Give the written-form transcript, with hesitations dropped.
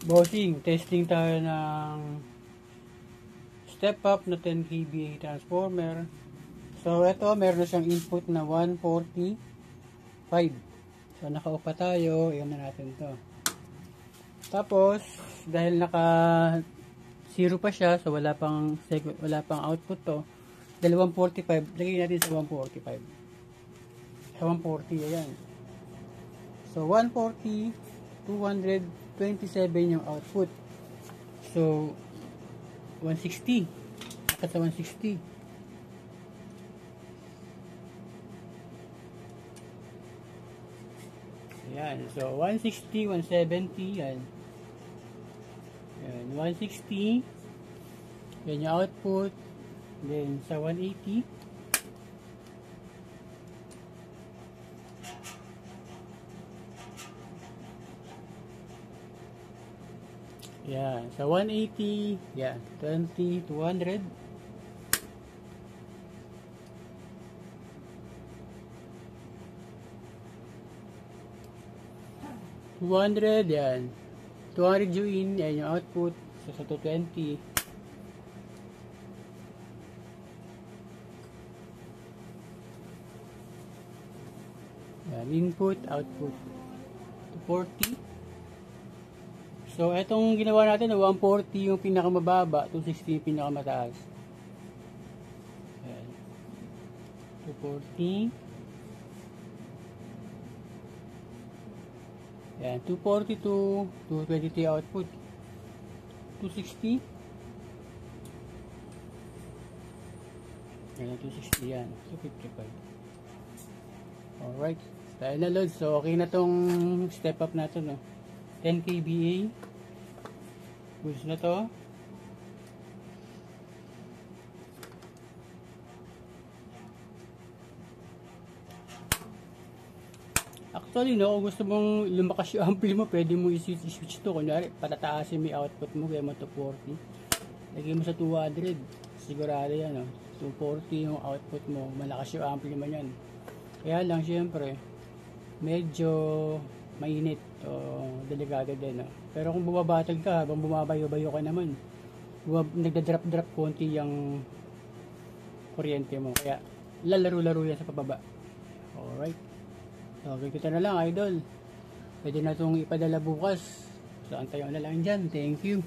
Bossing, testing tayo ng step up na 10 kVA transformer. So ito, meron na siyang input na 145. So naka-off pa tayo, iyan na natin to. Tapos dahil naka 0 pa siya, so wala pang output to. Dahil 145, lagay natin sa 145. Sa 140, ayan. So 140, 227 yung output. So 160. At sa 160. Ayan. So 160, 170, yan. Ayan, 160. Yan yung output. Then sa 180. Yan, sa 180, yan, 20, 200. Yan. 200 yung in, yan yung output. So, sa 220. Yan, input, output. 240. So, itong ginawa natin, 140 yung pinakamababa, 260 yung pinakamataas. Ayan. 240. Ayan, 242, 223 output. 260. Ayan, 260 yan. 255. Alright. Dahil na load, so okay na tong step up natin, no? 10 kVA. Goods na to. Actually, no, kung gusto mong lumakas yung ampli mo, pwede mo i-switch to. Kunyari, patataasin mo yung output mo, kaya mo 240. Lagay mo sa 200. Sigurado yan, no? 240 yung output mo. Malakas yung ampli mo yan. Kaya lang, syempre, medyo mainit o delikado din, no? Pero kung bumabatag ka, habang bumabayo-bayo ka naman, nagda-drop konti yung kuryente mo, kaya lalaro-laro yan sa pababa. Alright, so kita na lang, idol. Pwede na itong ipadala bukas, so antayo na lang dyan. Thank you.